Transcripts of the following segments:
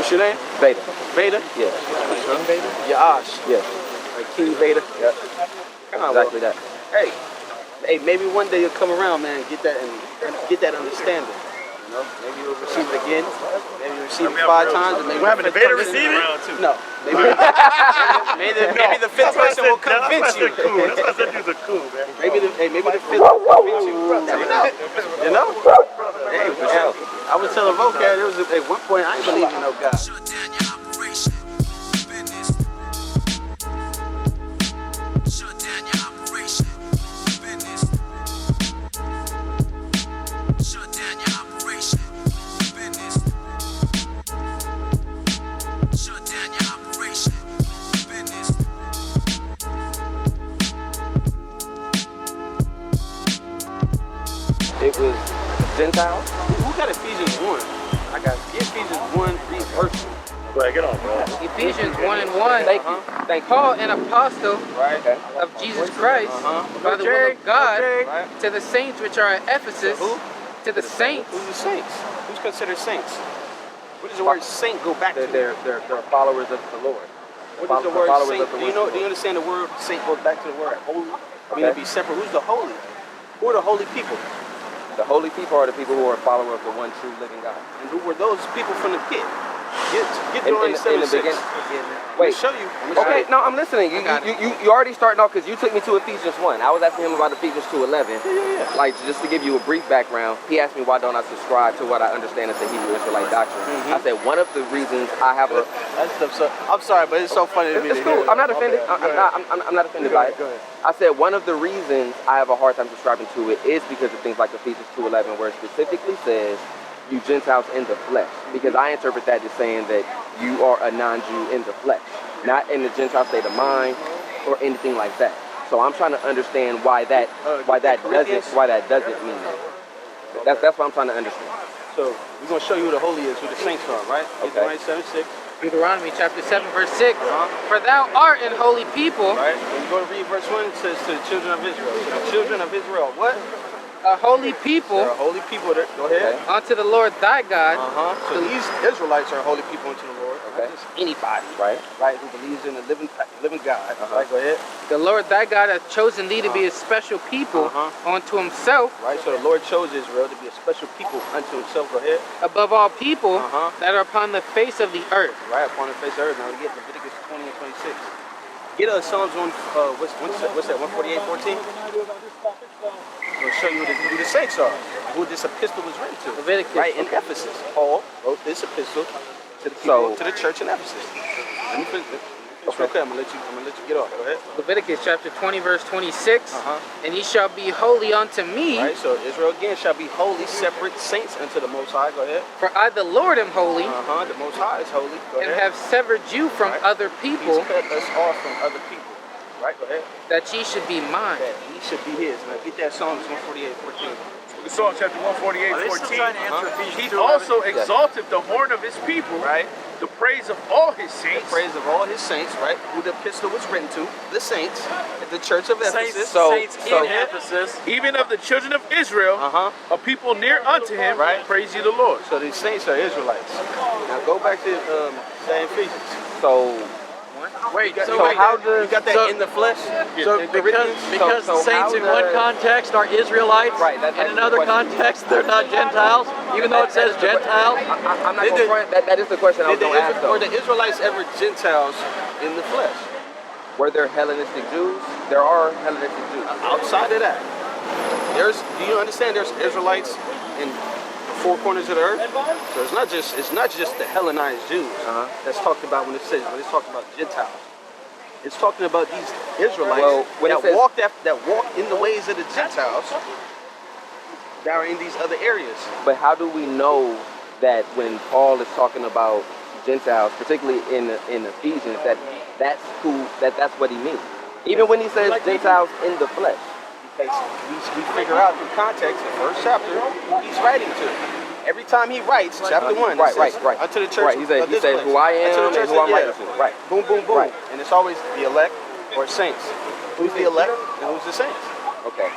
What's your name? Vada. Vada? Yeah. King Vada? Yash. Yeah. Like King Vada? Yeah. Exactly that. Hey, maybe one day you'll come around, man, and get that understanding. You know, maybe you'll receive it again. Maybe you'll receive it 5 times, and maybe we're having a Vada receive it? No. Maybe the 5th person will convince you. That's why I said dudes are cool, man. Maybe the 5th will convince you. You know? Hey, I was telling Vocab, there was at one point I didn't believe in no God. It was Gentiles. Who got Ephesians 1? I got Ephesians 1, read verse 1. Go ahead, get on, bro. Ephesians 1:1. Thank you. Thank you. Paul, an apostle Right? of Jesus Christ, by the will of God, to the saints which are at Ephesus, Who? to the saints. Who's the saints? Who's considered saints? What does the word saint go back to? They're followers of the Lord. What does the word followers saint? of the Do you understand the word saint goes back to the word holy? I mean, to be separate. Who's the holy? Who are the holy people? The holy people are the people who are followers of the one true living God. And who were those people from the pit? Get In Deuteronomy the 7:6. beginning. Wait, show you. Okay, no, I'm listening. You already starting off because you took me to Ephesians 1. I was asking him about Ephesians 2:11. Yeah. Like, just to give you a brief background, he asked me why don't I subscribe to what I understand as the Hebrew Israelite doctrine. I said one of the reasons I have a... I'm sorry, but it's so funny to me. It's cool. I'm not offended. I'm not offended by it. Go ahead. I said one of the reasons I have a hard time subscribing to it is because of things like Ephesians 2:11, where it specifically says you Gentiles in the flesh. Because I interpret that as saying that you are a non-Jew in the flesh, not in the Gentile state of mind or anything like that. So I'm trying to understand why that doesn't mean that. That's what I'm trying to understand. So we're gonna show you who the holy is, who the saints are, right? Okay. Deuteronomy 7:6. Deuteronomy chapter 7, verse 6. For thou art an holy people, Right? When you go to read verse 1, it says to the children of Israel. To the children of Israel, what? a holy people, They're a holy people. Go ahead. unto the Lord thy God. So these Israelites are holy people unto the Lord. Okay. Not just anybody, Right. right? Who believes in the living God. Right? Go ahead. The Lord thy God hath chosen thee to be a special people unto himself, Right. So the Lord chose Israel to be a special people unto Himself. Go ahead. above all people that are upon the face of the earth. Right upon the face of the earth. Now we get Leviticus 20 and 26. Get us Psalms 1. What's that? 148:14. We'll show you who the saints are, who this epistle was written to. Leviticus. Right in Ephesus, Paul wrote this epistle to the people, to the church in Ephesus. Let me finish. Okay, I'm gonna let you get off. Go ahead. Leviticus chapter 20, verse 26. And ye shall be holy unto me, Right. So Israel again shall be holy, separate saints unto the Most High. Go ahead. for I the Lord am holy, The Most High is holy. Go and ahead. have severed you from other people, He's cut us off from other people. Right. Go ahead. that ye should be mine. That he should be His. Now get that Psalms 148:14. Psalm chapter 148:14. He 2:11. also exalted the horn of his people, Right. the praise of all his saints. Praise of all His saints. Right. Who the epistle was written to? The saints at the church of Ephesus. Saints in Ephesus, even of the children of Israel, a people near unto him. Right. Praise ye the Lord. So these saints are Israelites. Now go back to Ephesians. So Wait, You how does... got that in the flesh? So because So saints how in one does- context are Israelites, Right, that's and in the another question. context they're not Gentiles, even though it says Gentiles. I'm not going to front. That is the question I was going to ask, Were though. the Israelites ever Gentiles in the flesh? Were there Hellenistic Jews? There are Hellenistic Jews. Outside of that, do you understand there's Israelites in the four corners of the earth? So it's not just the Hellenized Jews that's talked about when it's talking about Gentiles. It's talking about these Israelites that walk in the ways of the Gentiles that are in these other areas. But how do we know that when Paul is talking about Gentiles, particularly in Ephesians, that's what he means? Even when he says Gentiles in the flesh. Because we figure out through context, the first chapter, who he's writing to. Every time he writes, chapter 1, right. unto the church. Right, he said who I am and who I'm writing to. Right. Boom, boom, boom. Right. And it's always the elect or saints. Who's the elect and who's the saints? Okay.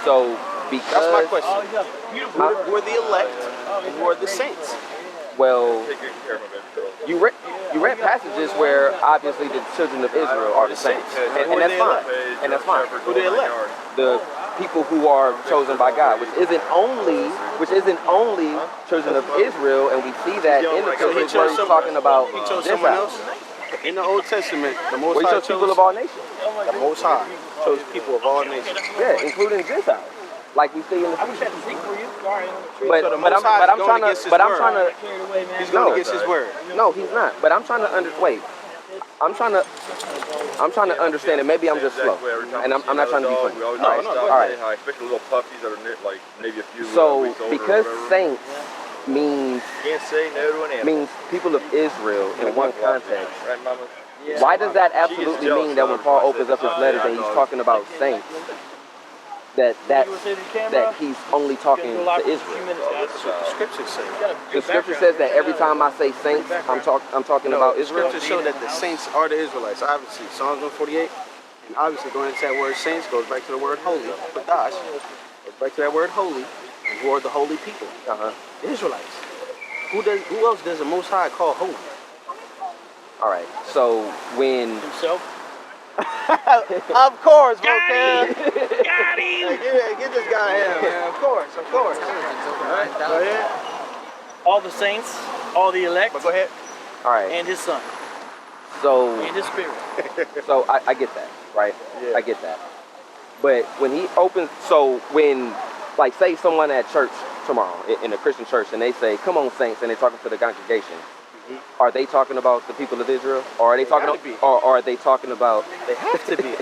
So because That's my question. Who are the elect and who are the saints? Well, You read passages where obviously the children of Israel are the saints, and that's fine. And that's fine. Who they elect? The people who are chosen by God, which isn't only children of Israel, and we see that in the scriptures where he's talking about He chose someone Gentiles. else. In the Old Testament, the Most Well, he High chose people of all nations. The Most High chose people of all nations. Yeah, including Gentiles, like we see in the scriptures. But So the I'm Most High is going against his word. He's going against his word. No, he's not. But I'm trying to I'm trying to understand it. Maybe I'm just slow, and I'm not trying to be funny. All right. especially little puppies that are like maybe a few. So weeks old because or whatever. saints means Can't say no to an animal. means people of Israel in one context. Right, Mama? Why does that absolutely mean that when Paul opens up his letters and he's talking about saints, that he's only talking to Israel? That's what the scriptures say. The scripture says that every time I say saints, I'm talking about Israel. Scriptures show that the saints are the Israelites. Obviously, Psalms 148, and obviously going into that word saints goes back to the word holy. Qadash goes back to that word holy, and who are the holy people? The Israelites. Who else does the Most High call holy? All right. So when Himself. Of course, Vocab. Got him! Get this guy here, man. Of course. Go ahead. All the saints, all the elect, But go ahead. all right. and his son, So and his spirit. So I get that, right? Yeah. I get that. But when he opens, so when, like, say someone at church tomorrow, in a Christian church, and they say, come on, saints, and they're talking to the congregation, are they talking about the people of Israel? Or are they talking gotta be. or are they talking about, They have to be.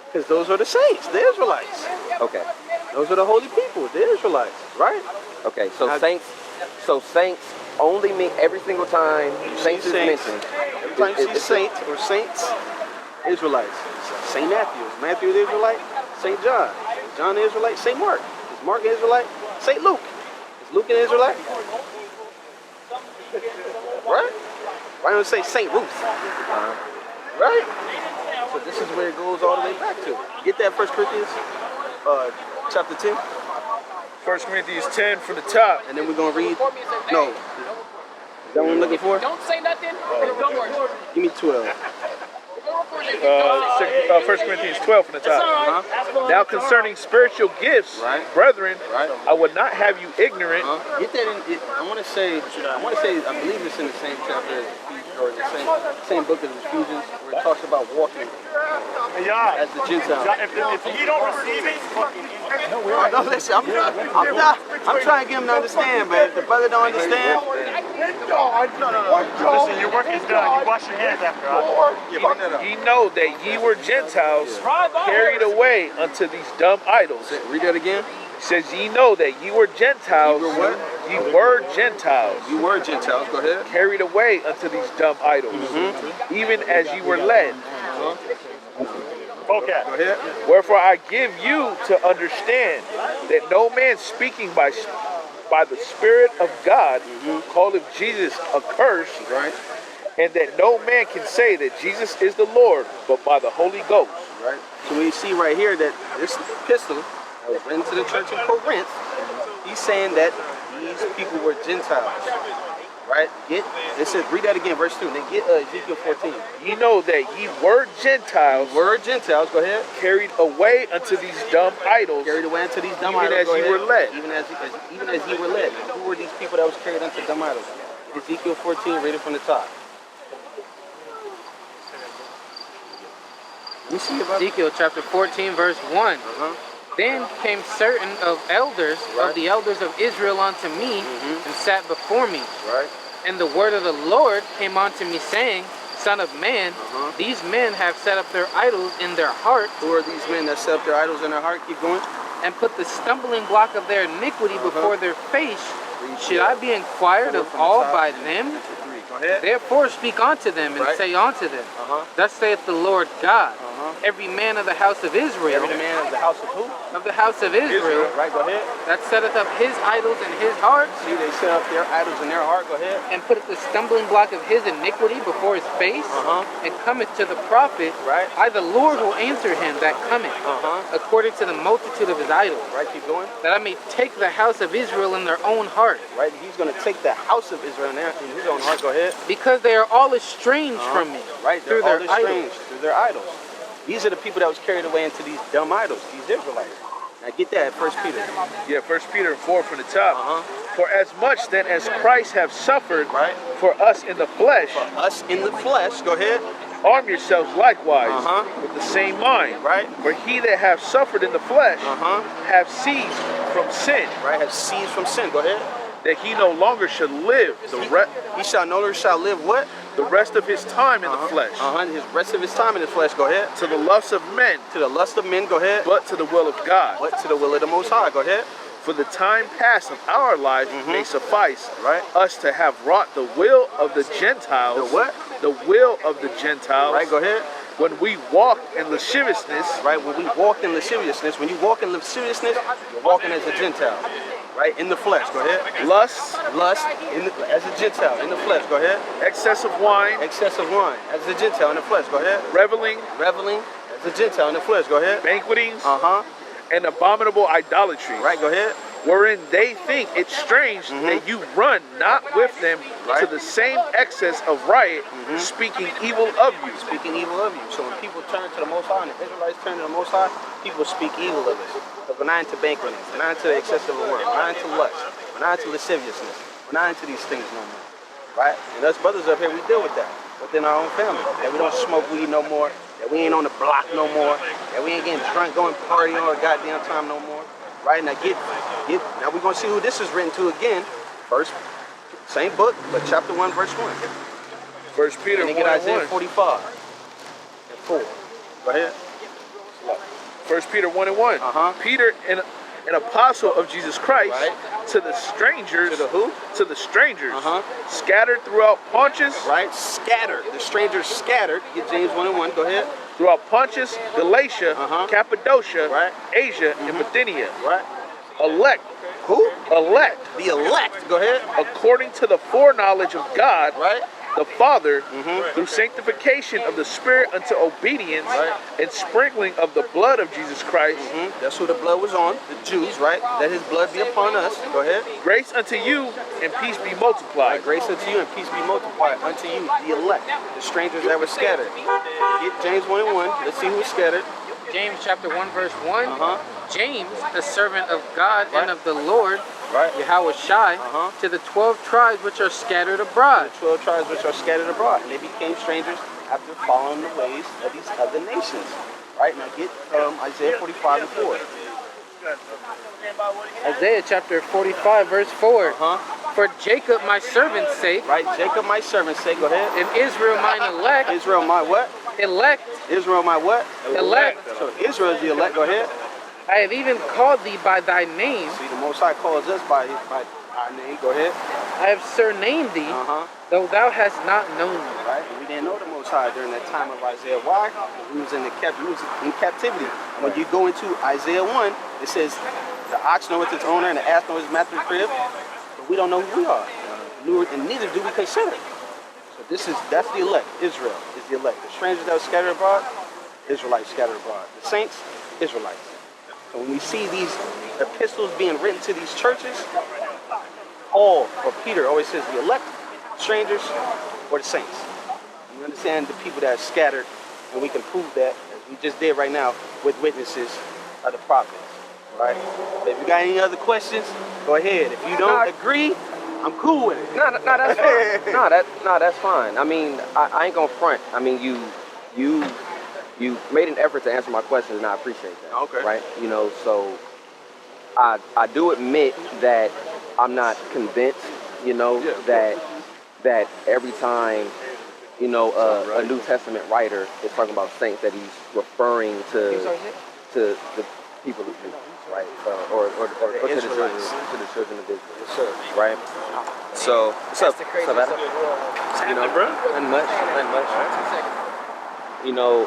Because those are the saints, the Israelites. okay, Those are the holy people, the Israelites, right? okay, so Now- saints only mean every single time saints is saints. mentioned. Every time you see saint or saints, Israelites. Saint Matthew, is Matthew the Israelite? Saint John, is John the Israelite? Saint Mark, is Mark the Israelite? Saint Luke, is Luke an Israelite? Right? Why don't say Saint Ruth? Right? So this is where it goes all the way back to. Get that 1 Corinthians chapter 10, 1 Corinthians 10 from the top. and then we're going to read. No. Is that what I'm looking for? Don't say nothing. Don't worry. Give me 12. 1 Corinthians 12 from the top. Now concerning spiritual gifts, Right. brethren, Right. I would not have you ignorant. Get that in. I want to say. I believe it's in the same chapter as or in the same book as Ephesians, where it talks about walking as the Gentiles. If you don't receive it, No, listen. I'm trying to get him to understand, but if the brother don't understand, listen, your work is done. You wash your hands after. Ye know that ye were Gentiles carried away unto these dumb idols. read that again. It says, ye know that ye were Gentiles. Ye were what? Ye were Gentiles. You were Gentiles. Go ahead. Carried away unto these dumb idols, even as ye were led. Vocab. Go ahead. Wherefore I give you to understand that no man speaking by the Spirit of God calleth Jesus accursed, Right. and that no man can say that Jesus is the Lord but by the Holy Ghost. Right. So we see right here that this epistle that was written to the church in Corinth, he's saying that these people were Gentiles. Right? It says, read that again, verse 2. Then get Ezekiel 14. Ye know that ye were Gentiles, Were Gentiles, go ahead. carried away unto these dumb idols, Carried away into these dumb Even idols. as Go ye ahead. were led. Even as ye were led. Who were these people that was carried unto dumb idols? Ezekiel 14, read it from the top. You see about Ezekiel chapter 14, verse 1. Then came certain of elders, Right. of the elders of Israel unto me, and sat before me. right? And the word of the Lord came unto me, saying, Son of man, these men have set up their idols in their heart, Who are these men that set up their idols in their heart? Keep going. and put the stumbling block of their iniquity before their face. Should I be inquired of all by them? Go ahead. Therefore speak unto them, and Right. say unto them, Thus saith the Lord God, every man of the house of Israel, Every man of the house of who? of the house of Israel, Right, go ahead. that setteth up his idols in his heart, See, they set up their idols in their heart. Go ahead. and putteth the stumbling block of his iniquity before his face, and cometh to the prophet, Right. I the Lord will answer him that cometh, according to the multitude of his idols, Right, keep going. that I may take the house of Israel in their own heart, Right, he's going to take the house of Israel in his own heart. Go Go ahead. Because they are all estranged from me. Right, they're through all their estranged idols. through their idols. These are the people that was carried away into these dumb idols, these Israelites. Now get that at 1 Peter. Yeah, 1 Peter 4 from the top. Uh-huh. For as much then as Christ have suffered Right. for us in the flesh, Us in the flesh, go ahead. arm yourselves likewise Uh-huh. with the same mind. Right. For he that have suffered in the flesh Uh-huh. have ceased from sin, Right, have ceased from sin. Go ahead. that he no longer should live He shall no longer shall live what? the rest of his time in the flesh, His rest of his time in the flesh. Go ahead. to the lust of men, To the lust of men. Go ahead. but to the will of God. What? To the will of the Most High. Go ahead. For the time past of our life may suffice Right. us to have wrought the will of the Gentiles. The what? The will of the Gentiles. Right. Go ahead. When we walked in lasciviousness, Right. When we walked in lasciviousness, when you walk in lasciviousness, you're walking as a Gentile. Right. In the flesh. Go ahead. lust, Lust as a Gentile in the flesh. Go ahead. excess of wine, Excess of wine as a Gentile in the flesh. Go ahead. reveling, Reveling as a Gentile in the flesh. Go ahead. banquetings, Uh-huh. and abominable idolatry. Right. Go ahead. Wherein they think it strange that you run not with them Right. to the same excess of riot, speaking evil of you. Speaking evil of you. So when people turn to the Most High and the Israelites turn to the Most High, people speak evil of us. Because we're not into banqueting, we're not into excessive wine, we're not into lust, we're not into lasciviousness, we're not into these things no more. Right? And us brothers up here, we deal with that within our own family. That we don't smoke weed no more, that we ain't on the block no more, that we ain't getting drunk, going party all the goddamn time no more. Right? Now now we're gonna see who this is written to again. First, same book, but chapter 1, verse 1. 1 Peter And 1 they get and Isaiah 1. 45 and 4. Go ahead. 1 Peter 1 and 1. Uh-huh. Peter, an apostle of Jesus Christ, Right. to the strangers, To the who? To the strangers, Uh-huh. scattered throughout Pontus, Right? Scattered. The strangers scattered. Get James 1 and 1. Go ahead. throughout Pontus, Galatia, Uh-huh. Cappadocia, Right. Asia, and Bithynia. Right? Elect, Who? elect, The elect. Go ahead. according to the foreknowledge of God, Right? the Father, through sanctification of the Spirit unto obedience, Right. and sprinkling of the blood of Jesus Christ. That's who the blood was on. The Jews, right? Let his blood be upon us. Go ahead. Grace unto you, and peace be multiplied. Grace unto you and peace be multiplied unto you, the elect, the strangers that were scattered. Get James 1 and 1. Let's see who was scattered. James chapter 1 verse 1. Uh-huh. James, a servant of God Right. and of the Lord, Right? Yahweh Shai, Uh-huh. to the 12 tribes which are scattered abroad. 12 tribes which are scattered abroad, and they became strangers after following the ways of these other nations. Right? Now get Isaiah 45 and 4. Isaiah chapter 45 verse 4. Huh? For Jacob my servant's sake, Right? Jacob, my servant, say, go ahead. and Israel mine elect, Israel, my what? elect, Israel, my what? elect, So Israel is the elect. Go ahead. I have even called thee by thy name, See, the Most High calls us by our name. Go ahead. I have surnamed thee, Uh-huh. though thou hast not known me. Right? We didn't know the Most High during that time of Isaiah. Why? We was in captivity. And when you go into Isaiah 1, it says, the ox knoweth its owner and the ass knoweth his master's crib. But we don't know who we are. And neither do we consider. So that's the elect. Israel is the elect. The strangers that were scattered abroad, Israelites scattered abroad. The saints, Israelites. So when we see these epistles being written to these churches, Paul or Peter always says the elect, strangers, or the saints. You understand the people that are scattered, and we can prove that, as we just did right now, with witnesses of the prophets. Right? If you got any other questions, go ahead. If you don't agree, I'm cool with it. No, that's fine. That's fine. I mean, I ain't gonna front. I mean, you made an effort to answer my questions, and I appreciate that. Okay. Right? You know, so I do admit that I'm not convinced. You know, that every time, you know, a New Testament writer is talking about saints, that he's referring to the people of Israel, right? Or to the children of Israel. Yes, sir. Right? So, what's up? What's up, Vada? You know, bro? Nothing much. You know,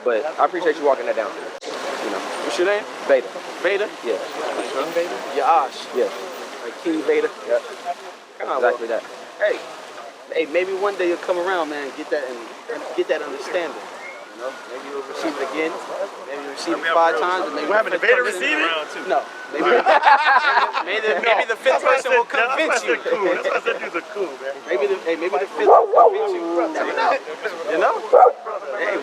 but I appreciate you walking that down. You know, What's your name? Vada. Vada? Yeah. King Vada? Yash. Yes. Like King Vada? Yep. Exactly that. Hey, maybe one day you'll come around, man, and get that understanding. You know, maybe you'll receive it again. Maybe you'll receive it 5 times. And maybe We're having the a beta fifth person- receive it? No. Maybe the fifth person will convince you. That's why I said dudes are cool, man. Maybe the fifth will convince you. Never know. You know? Hey,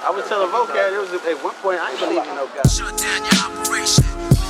I was telling Vocab, there was at one point I ain't believe in no God. Shut down your operation.